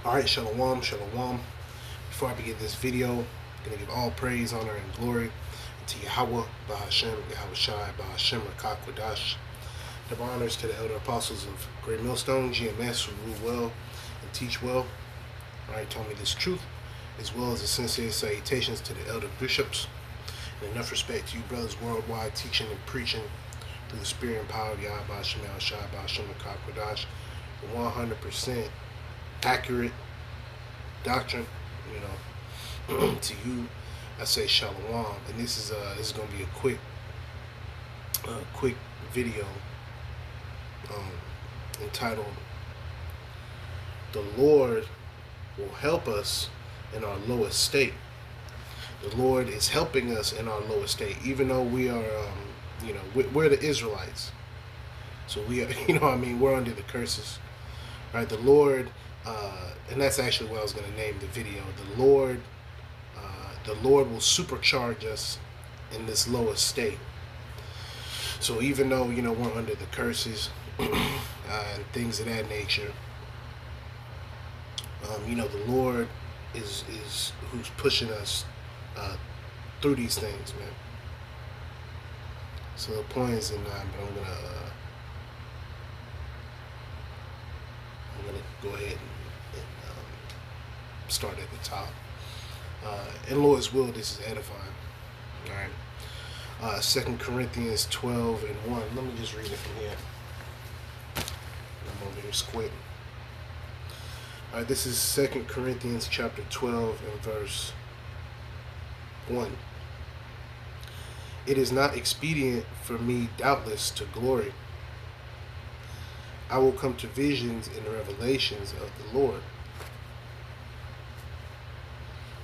Alright, shalom, shalom. Before I begin this video, I'm going to give all praise, honor, and glory to Yahweh, Bahashem, Yahweh Shai, Bahashem, Rakak, Wadash. Double honors to the elder apostles of Great Millstone, GMS, who rule well and teach well. Alright, told me this truth, as well as the sincere salutations to the elder bishops. And enough respect to you brothers worldwide, teaching and preaching through the spirit and power of Yahweh, Bahashem, Yahweh Shai, Bahashem, Rakak, Wadash. 100% accurate doctrine, to you I say shalom. And this is gonna be a quick video entitled "The Lord Will Help Us in Our Lowest State." The Lord is helping us in our lowest state, even though we are we're the Israelites, so we are we're under the curses, right? The Lord, and that's actually what I was going to name the video. The Lord will supercharge us in this lowest state. So even though we're under the curses and things of that nature, the Lord is who's pushing us through these things, man. So the point is in nine, but I'm gonna go ahead and start at the top. In Lord's will, this is edifying. All right. 2 Corinthians 12 and 1. Let me just read it from here. I'm over here squinting. All right, this is 2 Corinthians chapter 12 and verse 1. It is not expedient for me, doubtless, to glory. I will come to visions and revelations of the Lord.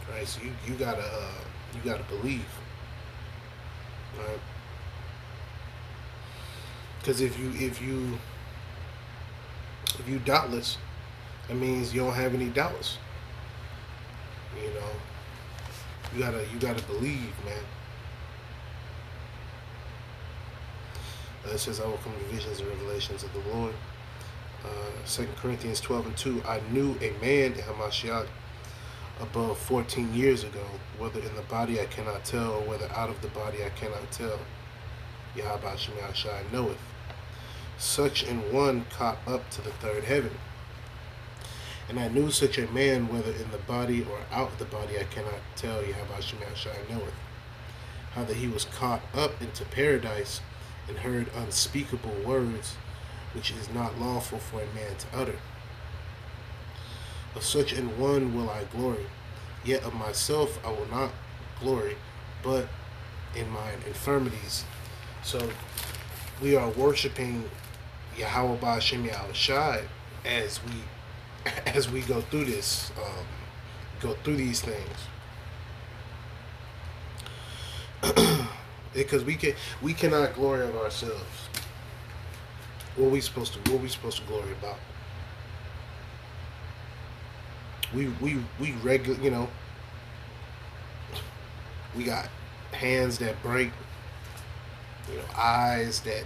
Right, so you gotta believe, right? Because if you doubtless, that means you don't have any doubts. You gotta believe, man. It says, I will come to visions and revelations of the Lord. 2 Corinthians 12 and 2. I knew a man in Hamashiach above 14 years ago, whether in the body I cannot tell, or whether out of the body I cannot tell. Yahweh Shemai Shai knoweth. Such an one caught up to the third heaven. And I knew such a man, whether in the body or out of the body I cannot tell, Yahweh Shemai Shai knoweth. How that he was caught up into paradise, and heard unspeakable words, which it is not lawful for a man to utter. Of such an one will I glory, yet of myself I will not glory, but in mine infirmities. So we are worshiping Yahweh Ba'ashem Yahweh Shai as we go through this, go through these things. Because we cannot glory of ourselves. What we supposed to glory about? We regular, we got hands that break, eyes that,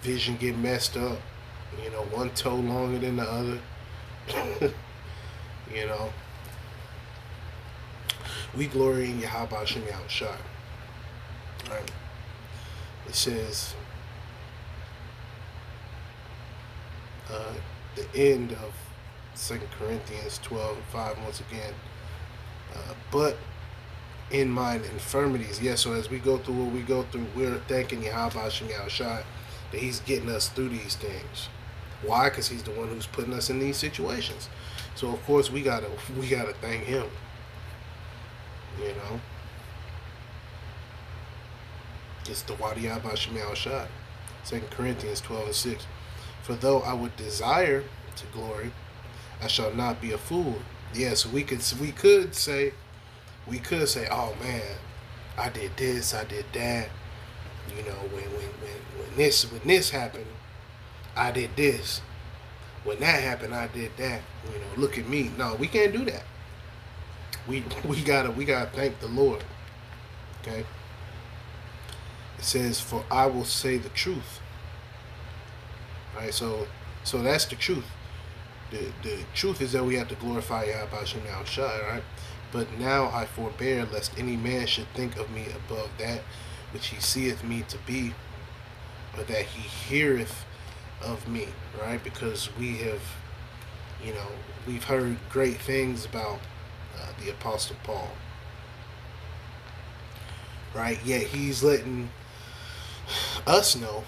vision get messed up, one toe longer than the other. We glory in Yahweh Shem Yahweh Shai. Right. It says the end of 2 Corinthians 12 and 5 once again. But in mine infirmities. Yeah, so as we go through what we go through, we're thanking Yahweh Shem Yahweh Shai that he's getting us through these things. Why? Because he's the one who's putting us in these situations. So of course we gotta thank him. It's the Wadiyah Ba'ashem Yahweh Shai. 2 Corinthians 12 and 6. For though I would desire to glory, I shall not be a fool. Yes, we could say, oh man, I did this, I did that. When this happened, I did this. When that happened, I did that. Look at me. No, we can't do that. We gotta thank the Lord. Okay. It says, for I will say the truth. Right, so that's the truth. The truth is that we have to glorify Yahweh Shem Shai, right? But now I forbear lest any man should think of me above that which he seeth me to be, or that he heareth of me, right? Because we have, we've heard great things about the Apostle Paul, right? Yet he's letting us know,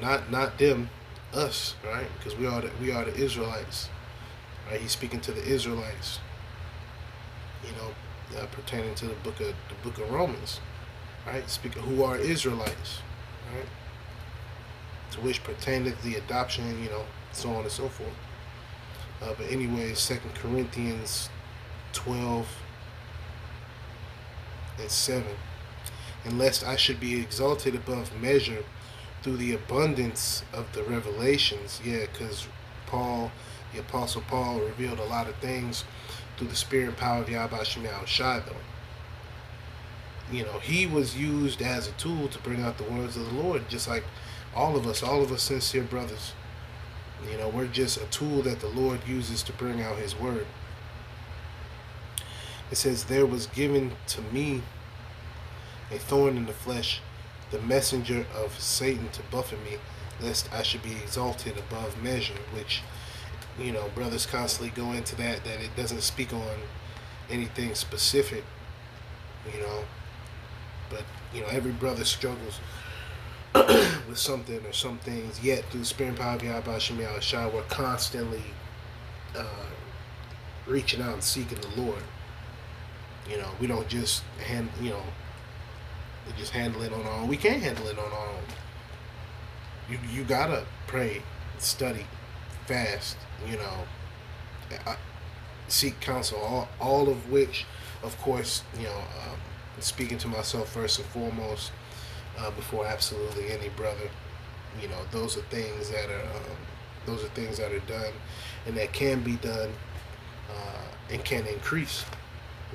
not them, us, right? Because we are the Israelites, right? He's speaking to the Israelites, pertaining to the book of Romans, right? Speaking who are Israelites, right? To which pertaineth the adoption, so on and so forth. But anyways, 2 Corinthians 12:7. And lest I should be exalted above measure through the abundance of the revelations. Yeah, because the Apostle Paul, revealed a lot of things through the spirit and power of Yahweh Shem Shai, though. He was used as a tool to bring out the words of the Lord, just like all of us sincere brothers. We're just a tool that the Lord uses to bring out his word. It says, there was given to me a thorn in the flesh, the messenger of Satan to buffet me, lest I should be exalted above measure, which, brothers constantly go into that it doesn't speak on anything specific, but, every brother struggles with something or some things, yet through the spirit and power of Yahweh Shem Shai, we're constantly reaching out and seeking the Lord. We don't just just handle it on our own. We can't handle it on our own. You gotta pray, study, fast, seek counsel, all of which, of course, speaking to myself first and foremost, before absolutely any brother, those are things that are done, and that can be done, and can increase.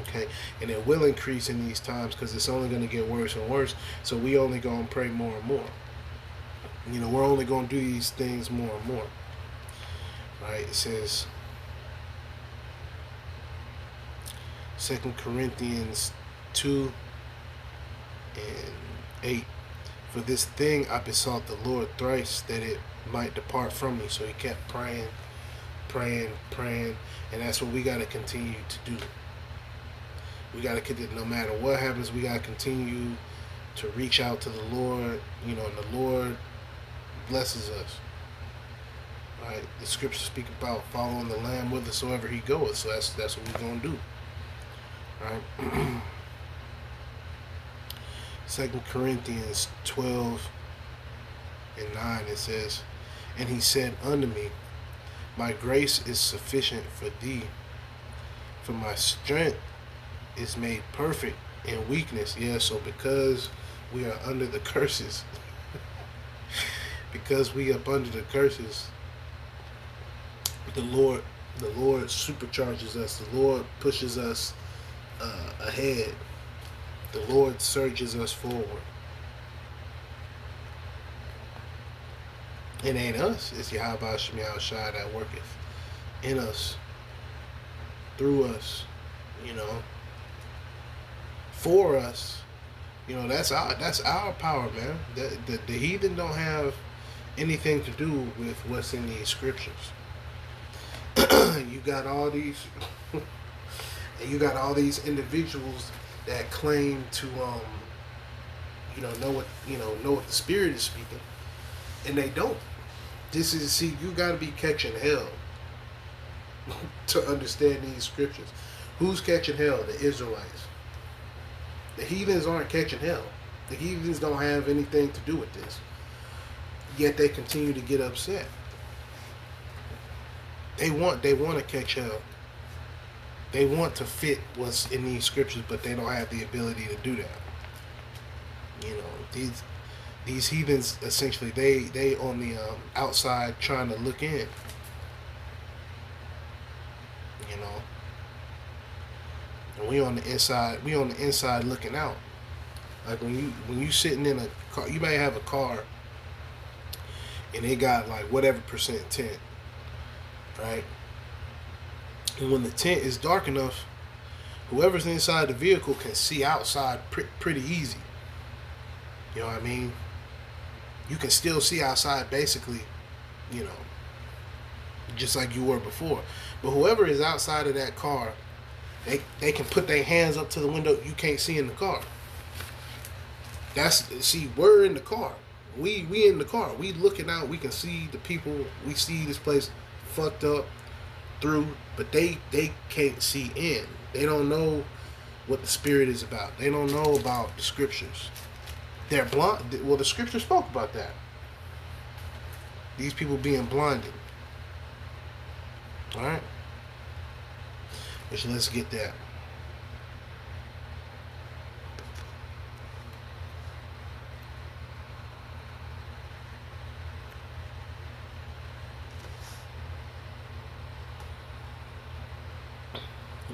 Okay, and it will increase in these times because it's only going to get worse and worse. So we only going to pray more and more. We're only going to do these things more and more. Right? It says, 2 Corinthians 2:8. For this thing I besought the Lord thrice, that it might depart from me. So he kept praying, and that's what we got to continue to do. We got to continue, no matter what happens, we got to continue to reach out to the Lord, and the Lord blesses us. Right? The scriptures speak about following the Lamb whithersoever he goeth, so that's what we're going to do. Right? 2 Corinthians 12:9, it says, and he said unto me, my grace is sufficient for thee, for my strength is made perfect in weakness. Yeah, so because we are under the curses, because we up under the curses, the Lord supercharges us. The Lord pushes us ahead. The Lord surges us forward. It ain't us. It's Yahweh Shem Shai that worketh in us, through us, for us. That's our power, man. The heathen don't have anything to do with what's in these scriptures. You got all these individuals that claim to know what the Spirit is speaking, and they don't. You got to be catching hell to understand these scriptures. Who's catching hell? The Israelites. The heathens aren't catching hell. The heathens don't have anything to do with this. Yet they continue to get upset. They want to catch hell. They want to fit what's in these scriptures, but they don't have the ability to do that. These heathens, essentially, they on the outside trying to look in. And we on the inside looking out. Like when you sitting in a car, you may have a car and they got like whatever percent tint, right? And when the tent is dark enough, whoever's inside the vehicle can see outside pretty easy. You know what I mean? You can still see outside basically, you know, just like you were before. But whoever is outside of that car, they can put their hands up to the window. You can't see in the car. We're in the car. We in the car. We looking out. We can see the people. We see this place fucked up through, but they can't see in. They don't know what the spirit is about. They don't know about the scriptures. They're blind. Well, the scripture spoke about that. These people being blinded. All right. Let's get that.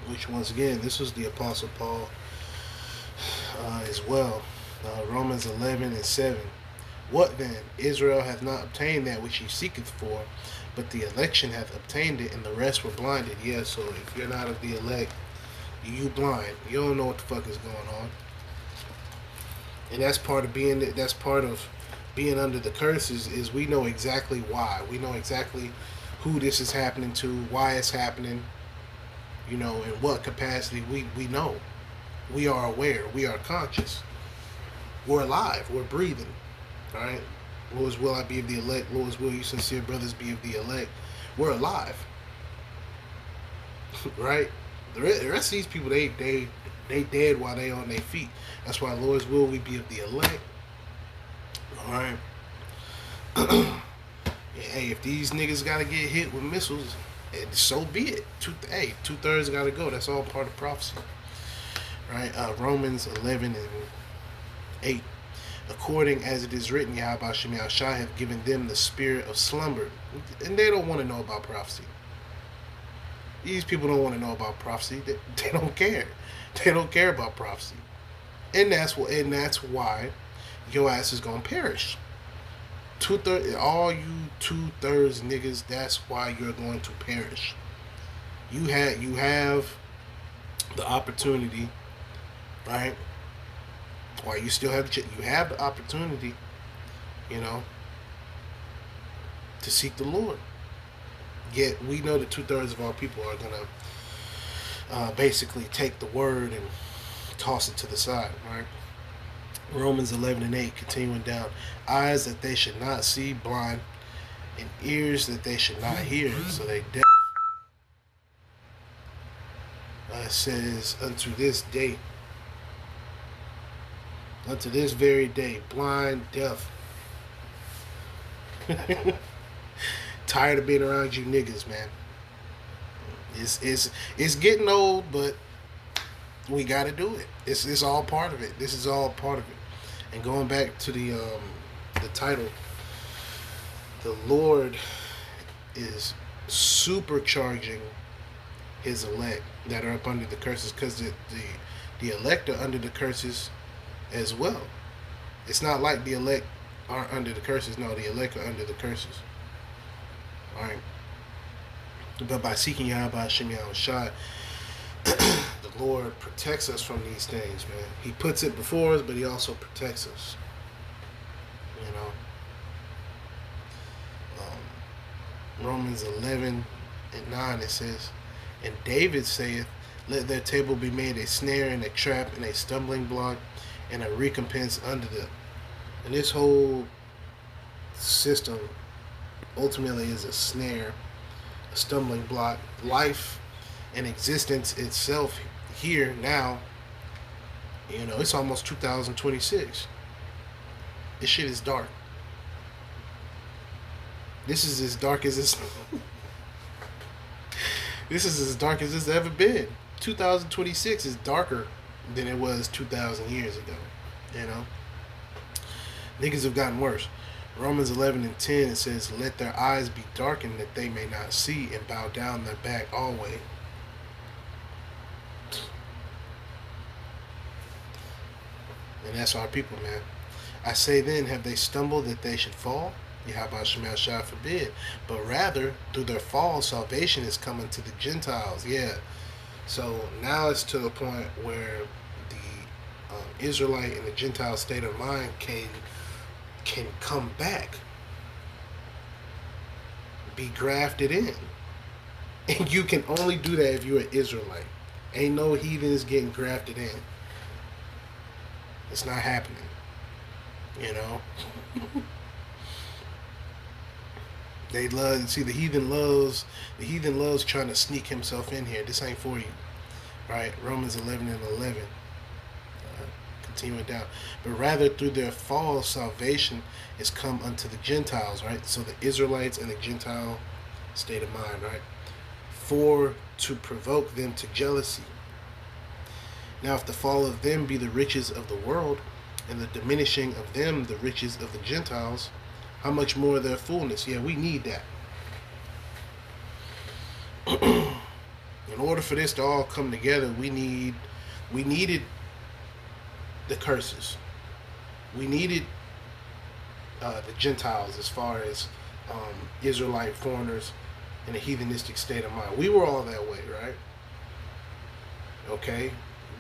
Which, once again, this was the Apostle Paul as well. Romans 11:7. What then? Israel hath not obtained that which he seeketh for, but the election hath obtained it, and the rest were blinded. Yeah, so if you're not of the elect, you blind. You don't know what the fuck is going on. And that's part of being under the curses, is we know exactly why. We know exactly who this is happening to, why it's happening, you know, in what capacity. We know. We are aware. We are conscious. We're alive. We're breathing. Alright? Lord's will I be of the elect. Lord's will you sincere brothers be of the elect. We're alive. Right? The rest of these people, they dead while they on their feet. That's why Lord's will we be of the elect. Alright? Hey, if these niggas gotta get hit with missiles, so be it. Two-thirds gotta go. That's all part of prophecy. Right? Romans 11:8. According as it is written, Yahweh Shem Yahushua have given them the spirit of slumber. And they don't want to know about prophecy. These people don't want to know about prophecy. They don't care. They don't care about prophecy. And that's why your ass is gonna perish. All you 2/3 niggas, that's why you're going to perish. You have the opportunity, right? Why you still have the opportunity, you know, to seek the Lord. Yet we know that 2/3 of our people are gonna basically take the word and toss it to the side, right? Romans 11:8, continuing down. Eyes that they should not see, blind, and ears that they should not hear, so they deaf. It says, unto this very day, blind, deaf. Tired of being around you niggas, man. It's getting old, but we gotta do it. It's all part of it. This is all part of it. And going back to the title, the Lord is supercharging his elect that are up under the curses, because the elect are under the curses as well. It's not like the elect aren't under the curses. No, the elect are under the curses. Alright. But by seeking Yahweh Shem Yahushua, the Lord protects us from these things, man. He puts it before us, but he also protects us. You know. Romans 11:9, it says, and David saith, let their table be made a snare and a trap and a stumbling block and a recompense unto them. And this whole system ultimately is a snare, a stumbling block. Life and existence itself here now, you know, it's almost 2026. This shit is dark. This is as dark as it's this is as dark as it's ever been. 2026 is darker than it was 2,000 years ago. You know, niggas have gotten worse. Romans 11:10, it says, let their eyes be darkened that they may not see, and bow down their back always. And that's our people, man. I say then, have they stumbled that they should fall? Yahweh Shema Shai forbid. But rather, through their fall, salvation is coming to the Gentiles. Yeah. So now it's to the point where the Israelite and the Gentile state of mind can come back, be grafted in. And you can only do that if you're an Israelite. Ain't no heathens getting grafted in. It's not happening. You know? They love, see, the heathen loves trying to sneak himself in here. This ain't for you. Right? Romans 11 and 11. Continuing down. But rather through their fall, salvation is come unto the Gentiles, right? So the Israelites and the Gentile state of mind, right? For to provoke them to jealousy. Now if the fall of them be the riches of the world, and the diminishing of them the riches of the Gentiles, how much more their fullness? Yeah, we need that. In order for this to all come together, we needed the curses. We needed the Gentiles as far as Israelite foreigners in a heathenistic state of mind. We were all that way, right? Okay?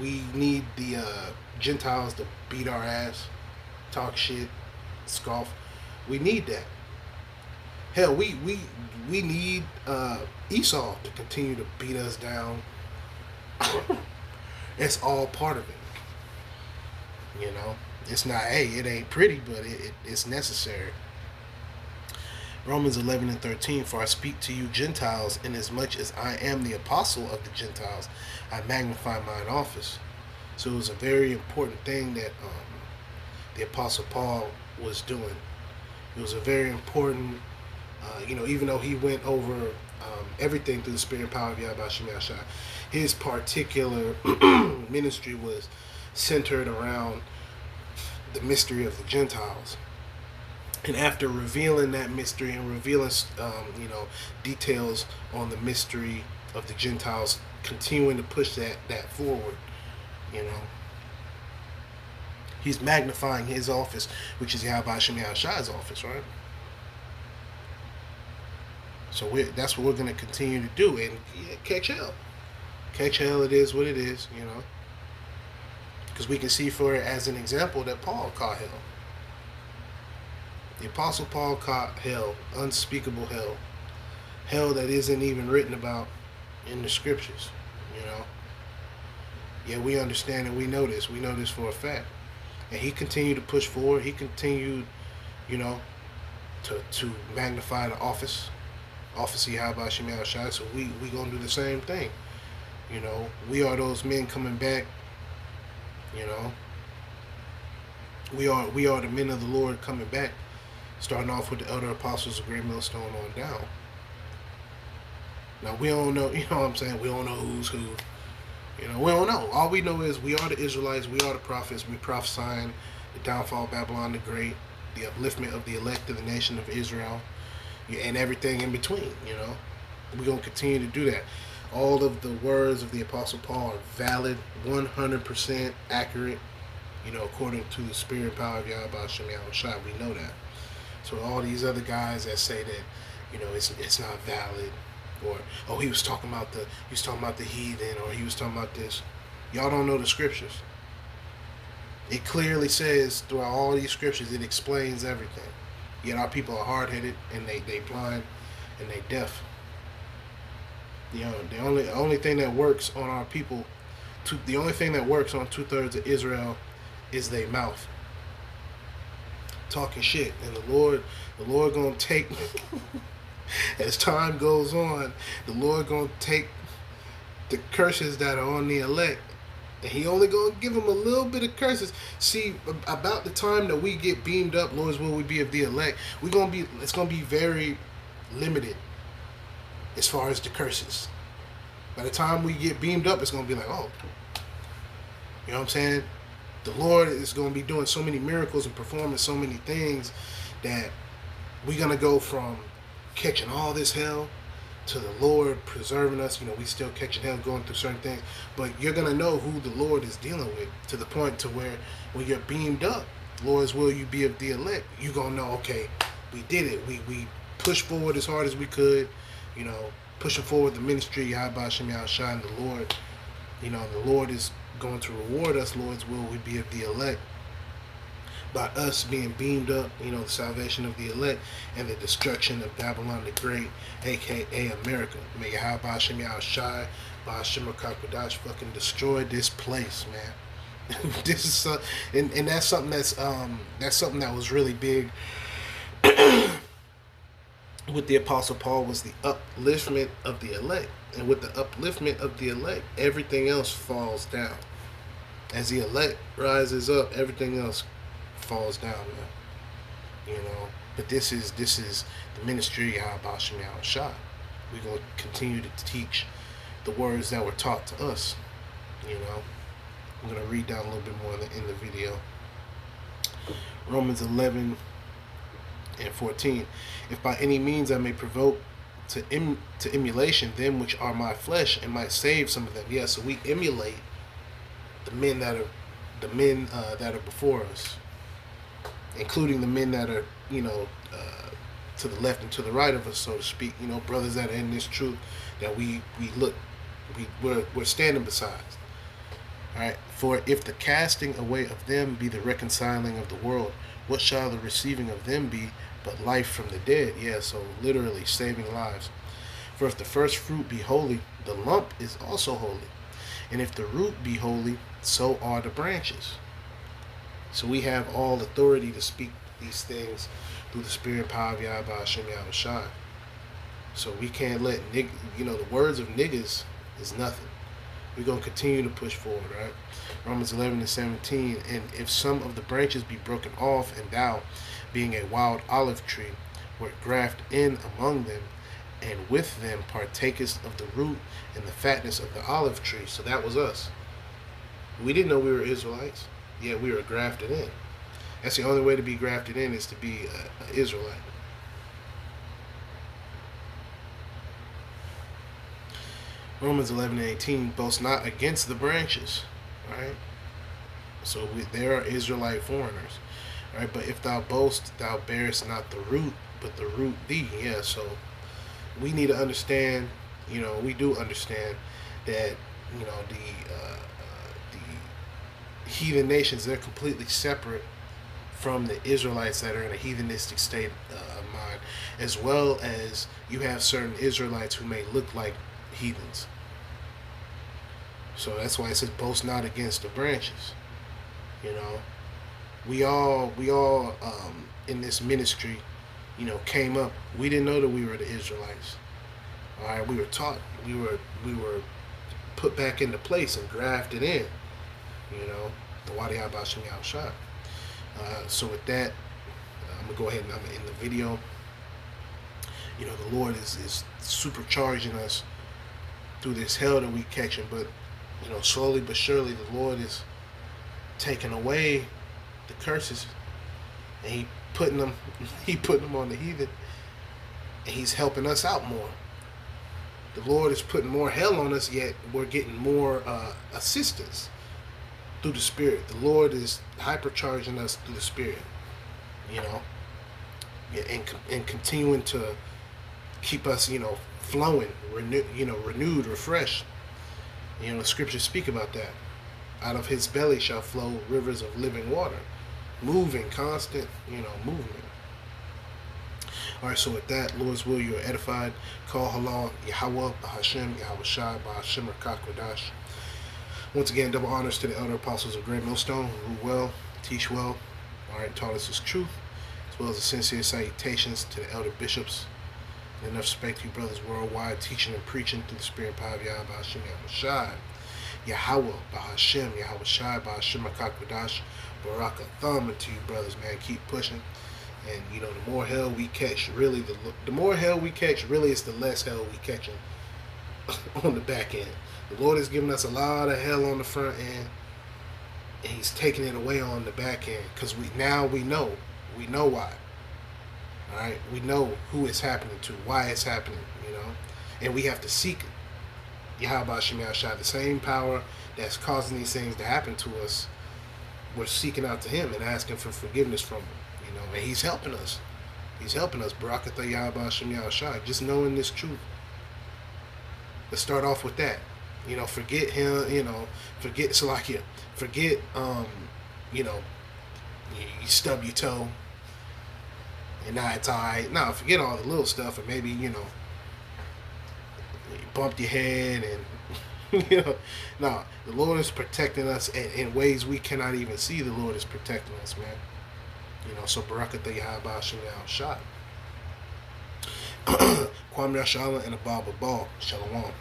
We need the Gentiles to beat our ass, talk shit, scoff. We need that. Hell, we need Esau to continue to beat us down. It's all part of it. You know? It's not, hey, it ain't pretty, but it's necessary. Romans 11 and 13, for I speak to you Gentiles, inasmuch as I am the apostle of the Gentiles, I magnify mine office. So it was a very important thing that the apostle Paul was doing. It was a very important, even though he went over everything through the spirit and power of Yahweh Shema Shai, his particular ministry was centered around the mystery of the Gentiles. And after revealing that mystery and revealing, details on the mystery of the Gentiles, continuing to push that forward, he's magnifying his office, which is Yahweh Shema Shai's office, right? So that's what we're going to continue to do, and catch hell. Catch hell, it is what it is, because we can see for it as an example that Paul caught hell. The Apostle Paul caught hell, unspeakable hell. Hell that isn't even written about in the scriptures, Yeah, we understand and we know this. We know this for a fact. And he continued to push forward. He continued, to magnify the office of Yahweh Shema Shai. So we going to do the same thing. We are those men coming back, We are the men of the Lord coming back. Starting off with the elder apostles of Great Millstone on down. Now, we don't know, what I'm saying? We don't know who's who. We don't know. All we know is we are the Israelites, we are the prophets, we prophesying the downfall of Babylon the Great, the upliftment of the elect of the nation of Israel, and everything in between, We're going to continue to do that. All of the words of the Apostle Paul are valid, 100% accurate, according to the spirit and power of Yahweh Shema Shai. We know that. So all these other guys that say that, it's not valid, or he was talking about the heathen, or he was talking about this. Y'all don't know the scriptures. It clearly says throughout all these scriptures, it explains everything. Yet our people are hard-headed and they blind and they deaf. The only thing that works on our people, the only thing that works on 2/3 of Israel is their mouth. Talking shit, and the Lord gonna take as time goes on, the Lord gonna take the curses that are on the elect, and he only gonna give them a little bit of curses. See, about the time that we get beamed up, Lord's will we be of the elect, it's gonna be very limited as far as the curses. By the time we get beamed up, it's gonna be like, oh, you know what I'm saying? The Lord is going to be doing so many miracles and performing so many things that we're going to go from catching all this hell to the Lord preserving us. We still catching hell, going through certain things. But you're going to know who the Lord is dealing with, to the point to where when you're beamed up, Lord's will you be of the elect, you're going to know, okay, we did it. We pushed forward as hard as we could, you know, pushing forward the ministry, Yahweh Hashem Yahushua, and the Lord. You know, the Lord is going to reward us, Lord's will, we be of the elect, by us being beamed up, you know, the salvation of the elect and the destruction of Babylon the Great, aka America. May Yahweh Hashem Yahushua, Hashem Kakwadash fucking destroy this place, man. This is and that's something that's something that was really big with the Apostle Paul, was the upliftment of the elect. And with the upliftment of the elect, everything else falls down. As the elect rises up, everything else falls down, man. You know. But this is the ministry of Hashem Yahushua. We're going to continue to teach the words that were taught to us. You know. I'm going to read down a little bit more in the video. Romans 11 and 14. If by any means I may provoke to emulation them which are my flesh, and might save some of them. Yeah, so we emulate the men that are before us, including the men that are, you know, to the left and to the right of us, so to speak. You know, brothers that are in this truth that we're standing beside. All right. For if the casting away of them be the reconciling of the world, what shall the receiving of them be but life from the dead? Yeah, so literally saving lives. For if the first fruit be holy, the lump is also holy. And if the root be holy, so are the branches. So we have all authority to speak these things through the spirit and power of Yahweh Hashem Yahushua. So we can't let the words of niggas is nothing. We're going to continue to push forward, right? Romans 11 and 17. And if some of the branches be broken off, and thou, being a wild olive tree, wert grafted in among them, and with them partakest of the root and the fatness of the olive tree. So that was us. We didn't know we were Israelites, yet we were grafted in. That's the only way to be grafted in, is to be an Israelite. Romans 11 and 18, boast not against the branches, right? So there are Israelite foreigners, right? But if thou boast, thou bearest not the root, but the root thee. Yeah, so we need to understand, we do understand that, the heathen nations, they're completely separate from the Israelites that are in a heathenistic state of mind, as well as you have certain Israelites who may look like heathens. So that's why it says boast not against the branches. We all in this ministry, came up. We didn't know that we were the Israelites. All right, we were taught. We were put back into place and grafted in. The Wadi Abashim Yahushua. So with that, I'm gonna go ahead and I'm in the video. The Lord is supercharging us through this hell that we catching, but slowly but surely the Lord is taking away the curses, and He putting them on the heathen, and He's helping us out more. The Lord is putting more hell on us, yet we're getting more assistance through the Spirit. The Lord is hypercharging us through the Spirit, and continuing to keep us, flowing, renewed, refreshed. The scriptures speak about that. Out of His belly shall flow rivers of living water, moving, constant, movement. All right, so with that, Lord's will, you're edified. Call halal, Yahweh, Bahashem, Yahushua, Bahashem, Rakakwadash. Once again, double honors to the elder apostles of Great Millstone, who rule well, teach well, all right, taught us His truth, as well as the sincere salutations to the elder bishops. And enough respect to you brothers worldwide, teaching and preaching through the spirit and power of Yahweh, Bahashem, Yahushua, Yahweh, Bahashem, Yahushua, Bahashem, Rakakwadash, Baraka thumb to you brothers, man. Keep pushing. And the more hell we catch, really, the more hell we catch, really, it's the less hell we catching on the back end. The Lord has given us a lot of hell on the front end, and He's taking it away on the back end, because we know why. All right, we know who it's happening to, why it's happening, and we have to seek Yahweh Shem Yahushua, the same power that's causing these things to happen to us. We're seeking out to Him and asking for forgiveness from Him, and He's helping us. He's helping us. Barakatah Yahweh Hashem Yahushai. Just knowing this truth. Let's start off with that. Forget him. Forget Salakia. Forget. You stub your toe, and now it's alright. No, forget all the little stuff, and maybe you bumped your head, and no, the Lord is protecting us in ways we cannot even see. The Lord is protecting us, man. So Barakatah Yahweh Hashem Yahushai. Kwame Yashala and Abba Ball. Shalom.